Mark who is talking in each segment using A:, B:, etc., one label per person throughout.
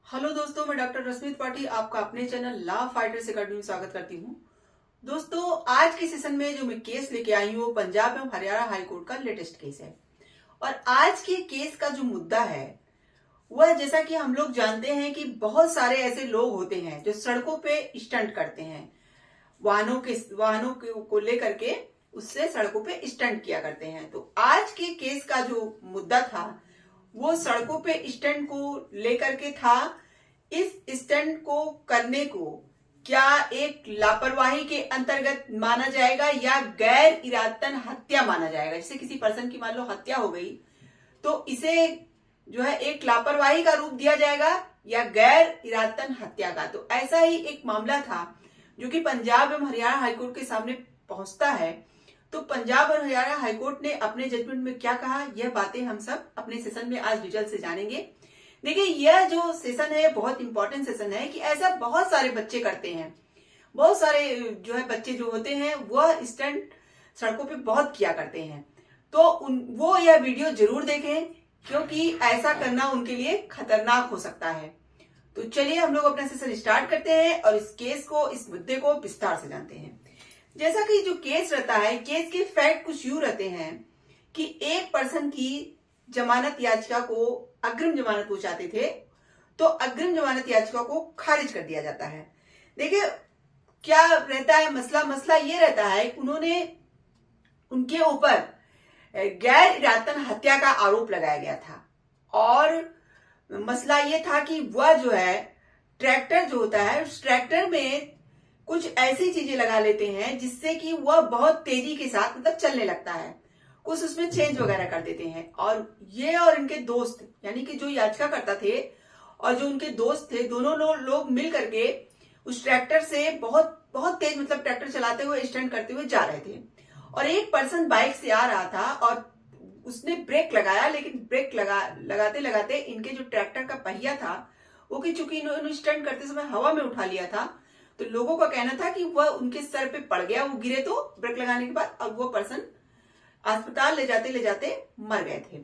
A: Hello दोस्तों, मैं doctor Rashmit पाठी आपका अपने चैनल लॉ फाइटर्स अकेडमी में स्वागत करती हूँ। दोस्तों, आज के सेशन में जो मैं केस लेके आई हूँ वो पंजाब एवं हरियाणा हाईकोर्ट का लेटेस्ट केस है। और आज के केस का जो मुद्दा है वह, जैसा कि हम लोग जानते हैं कि बहुत सारे ऐसे लोग होते हैं जो सड़कों पे स्टंट करते हैं, वाहनों को लेकर के उससे सड़कों पे स्टंट किया करते हैं। तो आज के केस का जो मुद्दा था वो सड़कों पे स्टंट को लेकर के था। इस स्टंट को करने को क्या एक लापरवाही के अंतर्गत माना जाएगा या गैर इरादतन हत्या माना जाएगा। जैसे किसी पर्सन की मान लो हत्या हो गई तो इसे जो है एक लापरवाही का रूप दिया जाएगा या गैर इरादतन हत्या का। तो ऐसा ही एक मामला था जो कि पंजाब एवं हरियाणा हाईकोर्ट के सामने पहुंचता है। तो पंजाब और हरियाणा हाईकोर्ट ने अपने जजमेंट में क्या कहा, यह बातें हम सब अपने सेशन में आज डिटेल से जानेंगे। देखिए, यह जो सेशन है बहुत इंपॉर्टेंट सेशन है कि ऐसा बहुत सारे बच्चे करते हैं। बहुत सारे जो है बच्चे जो होते हैं वह स्टंट सड़कों पे बहुत किया करते हैं। तो वो यह वीडियो जरूर देखें क्योंकि ऐसा करना उनके लिए खतरनाक हो सकता है। तो चलिए हम लोग अपना सेशन स्टार्ट करते हैं और इस केस को, इस मुद्दे को विस्तार से जानते हैं। जैसा कि जो केस रहता है, केस के फैक्ट कुछ यूं रहते हैं कि एक पर्सन की जमानत याचिका को, अग्रिम जमानत वो चाहते थे, तो अग्रिम जमानत याचिका को खारिज कर दिया जाता है। देखिए क्या रहता है मसला ये रहता है कि उनके ऊपर गैर इरादतन हत्या का आरोप लगाया गया था। और मसला ये था कि वह जो है ट्रैक्टर जो होता है उस ट्रैक्टर में कुछ ऐसी चीजें लगा लेते हैं जिससे कि वह बहुत तेजी के साथ मतलब चलने लगता है। कुछ उसमें चेंज वगैरह कर देते हैं। और ये और इनके दोस्त, यानी कि जो याचिका करता थे और जो उनके दोस्त थे, दोनों लोग मिल करके उस ट्रैक्टर से बहुत बहुत तेज मतलब ट्रैक्टर चलाते हुए स्टंट करते हुए जा रहे थे। और एक पर्सन बाइक से आ रहा था और उसने ब्रेक लगाया, लेकिन ब्रेक लगाते लगाते इनके जो ट्रैक्टर का पहिया था वो, कि चूंकि इन्होंने स्टंट करते समय हवा में उठा लिया था, तो लोगों का कहना था कि वह उनके सर पे पड़ गया, वो गिरे तो ब्रेक लगाने के बाद, और वो पर्सन अस्पताल ले जाते मर गए थे।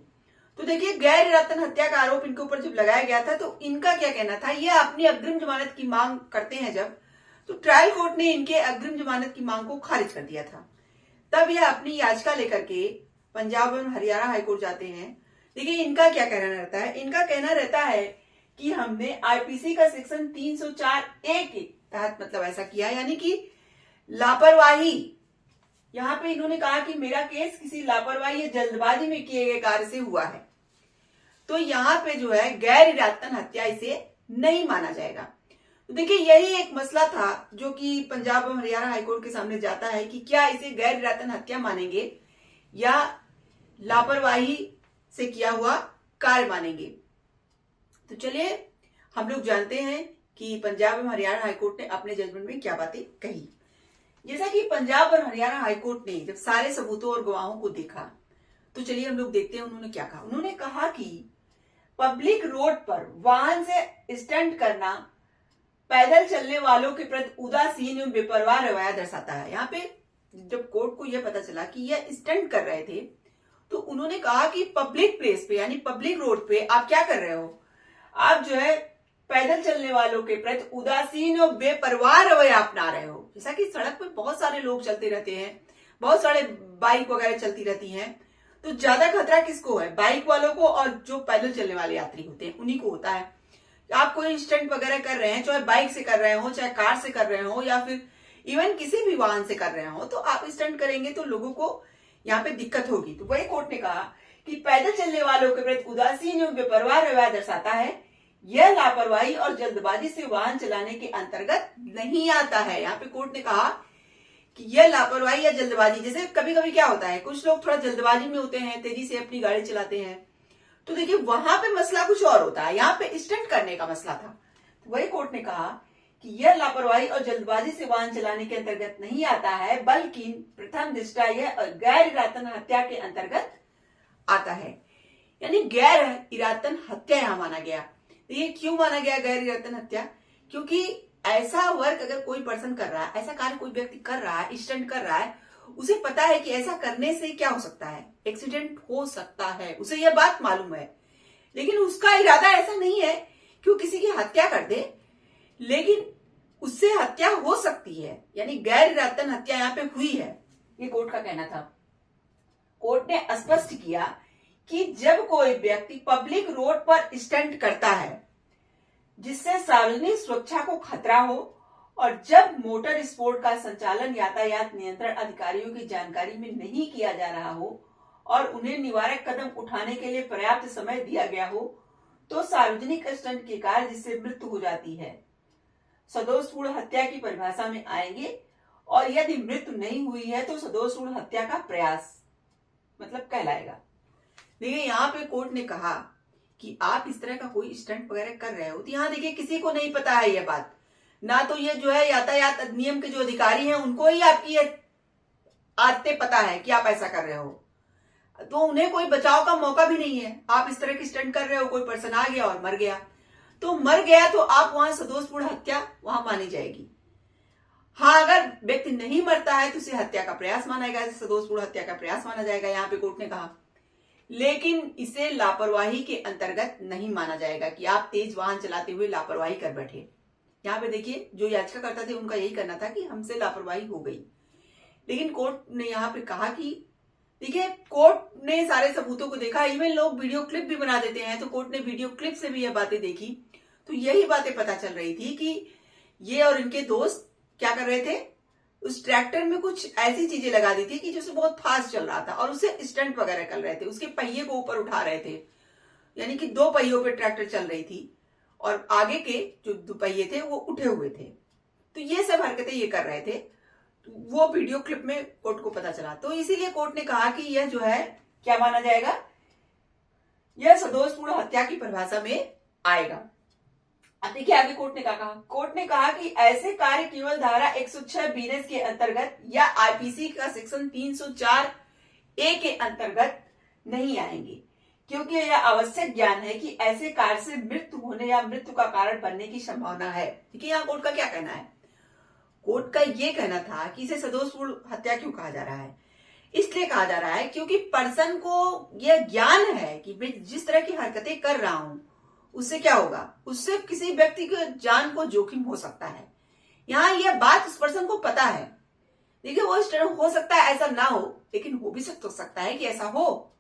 A: तो देखिए, गैर इरादतन हत्या का आरोप इनके ऊपर जब लगाया गया था तो इनका क्या कहना था, ये अपनी अग्रिम जमानत की मांग करते हैं जब, तो ट्रायल कोर्ट ने इनके अग्रिम जमानत की मांग को खारिज कर दिया था। तब यह अपनी याचिका लेकर के पंजाब एवं हरियाणा हाईकोर्ट जाते हैं। देखिए इनका क्या कहना रहता है, इनका कहना रहता है कि हमने आईपीसी का सेक्शन 304A के तहत मतलब ऐसा किया, यानी कि लापरवाही। यहां पे इन्होंने कहा कि मेरा केस किसी लापरवाही या जल्दबाजी में किए गए कार्य से हुआ है। तो यहां पे जो है गैर इरादतन हत्या इसे नहीं माना जाएगा। तो देखिए, यही एक मसला था जो कि पंजाब और हरियाणा हाईकोर्ट के सामने जाता है कि क्या इसे गैर इरादतन हत्या मानेंगे या लापरवाही से किया हुआ कार्य मानेंगे। तो चलिए हम लोग जानते हैं कि पंजाब एवं हरियाणा हाईकोर्ट ने अपने जजमेंट में क्या बातें कही। जैसा कि पंजाब और हरियाणा हाईकोर्ट ने जब सारे सबूतों और गवाहों को देखा, तो चलिए हम लोग देखते हैं उन्होंने क्या कहा। उन्होंने कहा कि पब्लिक रोड पर वाहन से स्टंट करना पैदल चलने वालों के प्रति उदासीन एवं बेपरवाह रवैया दर्शाता है। यहाँ पे जब कोर्ट को यह पता चला कि यह स्टंट कर रहे थे, तो उन्होंने कहा कि पब्लिक प्लेस पे यानी पब्लिक रोड पे आप क्या कर रहे हो, आप जो है पैदल चलने वालों के प्रति उदासीन और बेपरवाह रवैया अपना रहे हो। जैसा कि सड़क पे बहुत सारे लोग चलते रहते हैं, बहुत सारे बाइक वगैरह चलती रहती हैं, तो ज्यादा खतरा किसको है, बाइक वालों को, और जो पैदल चलने वाले यात्री होते हैं उन्हीं को होता है। आप कोई स्टंट वगैरह कर रहे हैं, चाहे बाइक से कर रहे हो, चाहे कार से कर रहे हो, या फिर इवन किसी भी वाहन से कर रहे हो, तो आप स्टंट करेंगे तो लोगों को यहाँ पे दिक्कत होगी। तो वही कोर्ट ने कहा कि पैदल चलने वालों के प्रति उदासीन एवं बेपरवाह रवैया दर्शाता है, यह लापरवाही और जल्दबाजी से वाहन चलाने के अंतर्गत नहीं आता है। यहाँ पे कोर्ट ने कहा कि यह लापरवाही या जल्दबाजी, जैसे कभी कभी क्या होता है, कुछ लोग थोड़ा जल्दबाजी में होते हैं, तेजी से अपनी गाड़ी चलाते हैं, तो देखिए वहां पे मसला कुछ और होता है, यहाँ पे स्टंट करने का मसला था। तो वही कोर्ट ने कहा कि यह लापरवाही और जल्दबाजी से वाहन चलाने के अंतर्गत नहीं आता है, बल्कि प्रथम दृष्टया यह गैर इरादतन हत्या के अंतर्गत आता है। यानी गैर इरादतन हत्या यहां माना गया। तो ये क्यों माना गया गैर इरादतन हत्या, क्योंकि ऐसा वर्क अगर कोई पर्सन कर रहा है, ऐसा कार्य कोई व्यक्ति कर रहा है, स्टंट कर रहा है, उसे पता है कि ऐसा करने से क्या हो सकता है, एक्सीडेंट हो सकता है, उसे यह बात मालूम है, लेकिन उसका इरादा ऐसा नहीं है कि वो किसी की हत्या कर दे, लेकिन उससे हत्या हो सकती है, यानी गैर इरादतन हत्या यहाँ पे हुई है, ये कोर्ट का कहना था। कोर्ट ने स्पष्ट किया कि जब कोई व्यक्ति पब्लिक रोड पर स्टंट करता है जिससे सार्वजनिक सुरक्षा को खतरा हो, और जब मोटर स्पोर्ट का संचालन यातायात नियंत्रण अधिकारियों की जानकारी में नहीं किया जा रहा हो और उन्हें निवारक कदम उठाने के लिए पर्याप्त समय दिया गया हो, तो सार्वजनिक स्टंट के कारण जिससे मृत्यु हो जाती है सदोषपूर्ण हत्या की परिभाषा में आएंगे। और यदि मृत्यु नहीं हुई है तो सदोषपूर्ण हत्या का प्रयास मतलब कहलाएगा। देखिए यहाँ पे कोर्ट ने कहा कि आप इस तरह का कोई स्टंट वगैरह कर रहे हो, तो यहाँ देखिए किसी को नहीं पता है ये बात, ना तो ये जो है यातायात अधिनियम के जो अधिकारी हैं उनको ही आपकी आदतें पता है कि आप ऐसा कर रहे हो, तो उन्हें कोई बचाव का मौका भी नहीं है। आप इस तरह की स्टंट कर रहे हो, कोई पर्सन आ गया और मर गया, तो मर गया तो आप वहां सदोषपूर्ण हत्या वहां मानी जाएगी। हाँ, अगर व्यक्ति नहीं मरता है तो उसे हत्या का प्रयास माना जाएगा, सदोषपूर्ण हत्या का प्रयास माना जाएगा, यहाँ पे कोर्ट ने कहा। लेकिन इसे लापरवाही के अंतर्गत नहीं माना जाएगा कि आप तेज वाहन चलाते हुए लापरवाही कर बैठे। यहाँ पे देखिए जो याचिकाकर्ता थे उनका यही करना था कि हमसे लापरवाही हो गई, लेकिन कोर्ट ने यहाँ पे कहा कि देखिए कोर्ट ने सारे सबूतों को देखा, इवन लोग वीडियो क्लिप भी बना देते हैं, तो कोर्ट ने वीडियो क्लिप से भी ये बातें देखी, तो यही बातें पता चल रही थी कि ये और इनके दोस्त क्या कर रहे थे, उस ट्रैक्टर में कुछ ऐसी चीजें लगा दी थी कि जो बहुत फास्ट चल रहा था और उसे स्टंट वगैरह कर रहे थे, उसके पहिए को ऊपर उठा रहे थे, यानी कि 2 पहियों पे ट्रैक्टर चल रही थी और आगे के जो 2 पहिए थे वो उठे हुए थे, तो ये सब हरकतें ये कर रहे थे। तो वो वीडियो क्लिप में कोर्ट को पता चला, तो इसीलिए कोर्ट ने कहा कि यह जो है क्या माना जाएगा, यह सदोषपूर्ण हत्या की परिभाषा में आएगा। अब देखिए आगे कोर्ट ने क्या कहा। कोर्ट ने कहा कि ऐसे कार्य केवल धारा 106 बीएनएस के अंतर्गत या आईपीसी का सेक्शन 304 ए के अंतर्गत नहीं आएंगे, क्योंकि यह आवश्यक ज्ञान है कि ऐसे कार्य से मृत्यु होने या मृत्यु का कारण बनने की संभावना है। देखिए यहाँ कोर्ट का क्या कहना है, कोर्ट का यह कहना था कि इसे सदोषपूर्ण हत्या क्यों कहा जा रहा है, इसलिए कहा जा रहा है क्योंकि पर्सन को यह ज्ञान है कि मैं जिस तरह की हरकतें कर रहा हूं उससे क्या होगा, उससे किसी व्यक्ति की जान को जोखिम हो सकता है। यहाँ यह बात उस पर्सन को पता है। देखिए वो हो सकता है ऐसा ना हो, लेकिन हो भी सकता है कि ऐसा हो,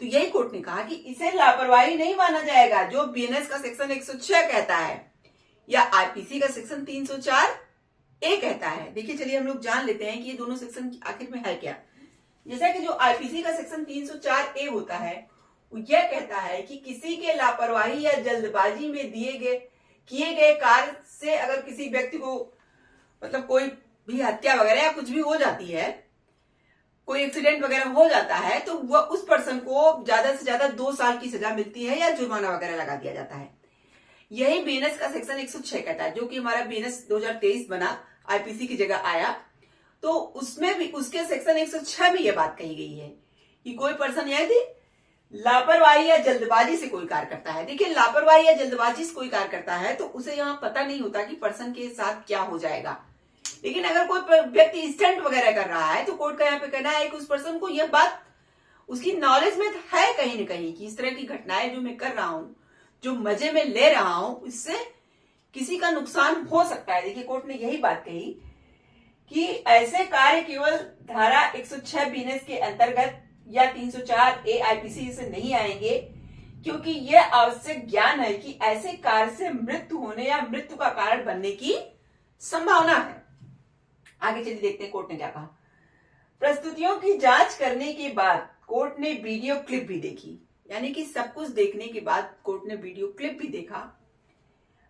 A: तो यही कोर्ट ने कहा कि इसे लापरवाही नहीं माना जाएगा जो बीएनएस का सेक्शन 106 कहता है या आईपीसी का सेक्शन 304 ए कहता है। देखिए चलिए हम लोग जान लेते हैं कि ये दोनों सेक्शन आखिर में है क्या। जैसा कि जो आईपीसी का सेक्शन 304 ए होता है वो यह कहता है कि किसी के लापरवाही या जल्दबाजी में किए गए कार्य से अगर किसी व्यक्ति को मतलब कोई भी हत्या वगैरह या कुछ भी हो जाती है, कोई एक्सीडेंट वगैरह हो जाता है, तो वह उस पर्सन को ज्यादा से ज्यादा 2 साल की सजा मिलती है या जुर्माना वगैरह लगा दिया जाता है। यही बीएनएस का सेक्शन 106 कहता है, जो कि हमारा बीएनएस 2023 बना, आईपीसी की जगह आया, तो उसमें भी उसके सेक्शन 106 में यह बात कही गई है कि कोई पर्सन यदि लापरवाही या जल्दबाजी से कोई कार्य करता है, देखिए लापरवाही या जल्दबाजी से कोई कार्य करता है तो उसे यहाँ पता नहीं होता कि पर्सन के साथ क्या हो जाएगा। लेकिन अगर कोई व्यक्ति स्टंट वगैरह कर रहा है तो कोर्ट का यहाँ पे कहना है कि उस पर्सन को यह बात उसकी नॉलेज में है कहीं न कहीं कि इस तरह की घटनाएं जो मैं कर रहा हूं, जो मजे में ले रहा हूं, इससे किसी का नुकसान हो सकता है। देखिए कोर्ट ने यही बात कही कि ऐसे कार्य केवल धारा 106 बीएनएस के अंतर्गत या 304 ए आईपीसी से नहीं आएंगे, क्योंकि यह आवश्यक ज्ञान है कि ऐसे कार्य से मृत्यु होने या मृत्यु का कारण बनने की संभावना है। आगे चलिए देखते हैं कोर्ट ने क्या कहा। प्रस्तुतियों की जांच करने के बाद कोर्ट ने वीडियो क्लिप भी देखी, यानी कि सब कुछ देखने के बाद कोर्ट ने वीडियो क्लिप भी देखा,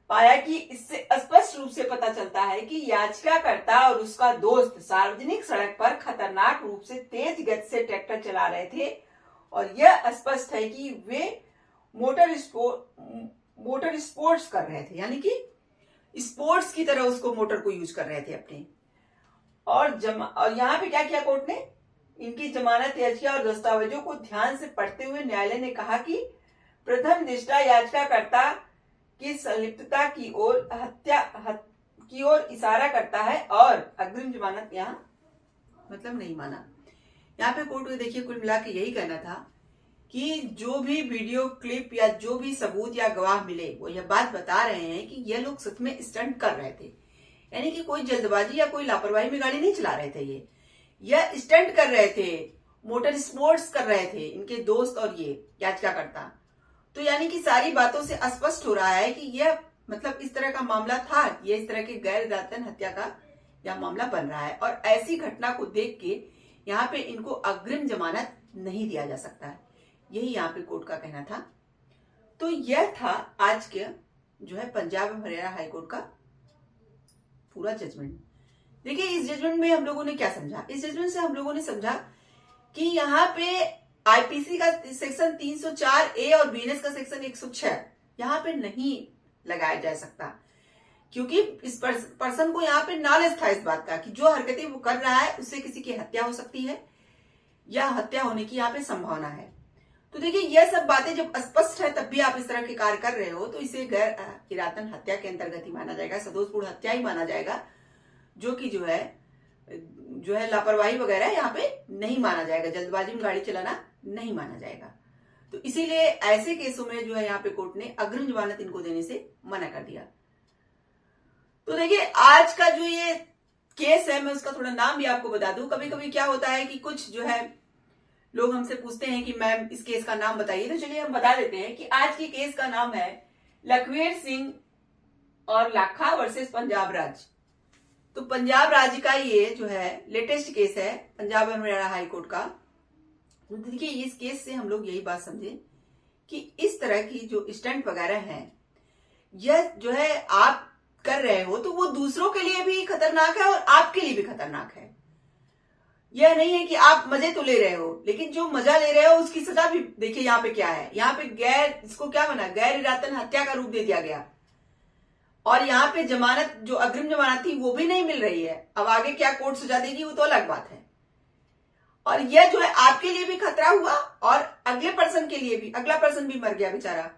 A: पाया कि इससे स्पष्ट रूप से पता चलता है कि याचिकाकर्ता और उसका दोस्त सार्वजनिक सड़क पर खतरनाक रूप से तेज गति से ट्रैक्टर चला रहे थे और यह स्पष्ट है कि वे मोटर स्पोर्ट्स कर रहे थे, यानी कि स्पोर्ट्स की तरह उसको मोटर को यूज कर रहे थे अपने। और यहाँ पे क्या किया कोर्ट ने, इनकी जमानत याचिका और दस्तावेजों को ध्यान से पढ़ते हुए न्यायालय ने कहा कि प्रथम दृष्टया याचिकाकर्ता की संलिप्तता की ओर इशारा करता है और अग्रिम जमानत यहाँ मतलब नहीं माना। यहाँ पे कोर्ट को देखिए कुल मिला के यही कहना था कि जो भी वीडियो क्लिप या जो भी सबूत या गवाह मिले वो यह बात बता रहे हैं कि ये लोग सच में स्टंट कर रहे थे, यानी कि कोई जल्दबाजी या कोई लापरवाही में गाड़ी नहीं चला रहे थे। ये स्टंट कर रहे थे, मोटर स्पोर्ट्स कर रहे थे इनके दोस्त और ये याचिकाकर्ता। तो यानी कि सारी बातों से स्पष्ट हो रहा है कि यह मतलब इस तरह का मामला था, ये इस तरह के गैर इरादतन हत्या का यह मामला बन रहा है। और ऐसी घटना को देख के यहाँ पे इनको अग्रिम जमानत नहीं दिया जा सकता है, यही यहाँ पे कोर्ट का कहना था। तो यह था आज के जो है पंजाब और हरियाणा हाईकोर्ट का पूरा जजमेंट। देखिए इस जजमेंट में हम लोगों ने क्या समझा, इस जजमेंट से हम लोगों ने समझा कि यहाँ पे आईपीसी का सेक्शन 304A और बीएनएस का सेक्शन 106 यहाँ पे नहीं लगाया जा सकता, क्योंकि इस पर्सन को यहाँ पे नॉलेज था इस बात का कि जो हरकतें वो कर रहा है उससे किसी की हत्या हो सकती है या हत्या होने की यहाँ पे संभावना है। तो देखिए यह सब बातें जब स्पष्ट है तब भी आप इस तरह के कार्य कर रहे हो तो इसे गैर इरादतन हत्या के अंतर्गत ही माना जाएगा, सदोषपूर्ण हत्या ही माना जाएगा, जो कि जो है लापरवाही वगैरह यहाँ पे नहीं माना जाएगा, जल्दबाजी में गाड़ी चलाना नहीं माना जाएगा। तो इसीलिए ऐसे केसों में जो है यहाँ पे कोर्ट ने अग्रिम जमानत इनको देने से मना कर दिया। तो देखिए आज का जो ये केस है मैं उसका थोड़ा नाम भी आपको बता दूं। कभी कभी क्या होता है कि कुछ जो है लोग हमसे पूछते हैं कि मैम इस केस का नाम बताइए, तो चलिए हम बता देते हैं कि आज के केस का नाम है लखवीर सिंह और लाखा वर्सेस पंजाब राज्य। तो पंजाब राज्य का ये जो है लेटेस्ट केस है पंजाब और हरियाणा हाई कोर्ट का। तो देखिए इस केस से हम लोग यही बात समझे कि इस तरह की जो स्टंट वगैरह है यह जो है आप कर रहे हो तो वो दूसरों के लिए भी खतरनाक है और आपके लिए भी खतरनाक है। यह नहीं है कि आप मजे तो ले रहे हो, लेकिन जो मजा ले रहे हो उसकी सजा भी देखिए यहाँ पे क्या है। यहाँ पे इसको क्या बना, गैर इरादतन हत्या का रूप दे दिया गया और यहाँ पे जमानत जो अग्रिम जमानत थी वो भी नहीं मिल रही है। अब आगे क्या कोर्ट सजा देगी वो तो अलग बात है। और यह जो है आपके लिए भी खतरा हुआ और अगले पर्सन के लिए भी, अगला पर्सन भी मर गया बेचारा,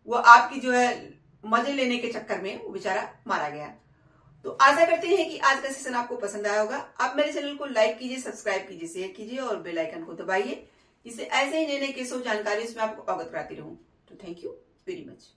A: वो आपकी जो है मजे लेने के चक्कर में वो बेचारा मारा गया। तो आशा करते हैं कि आज का सेशन आपको पसंद आया होगा। आप मेरे चैनल को लाइक कीजिए, सब्सक्राइब कीजिए, शेयर कीजिए और बेल आइकन को दबाइए, जिससे ऐसे ही नए नए केसों जानकारी उसमें आपको अवगत कराती रहूं। तो थैंक यू वेरी मच।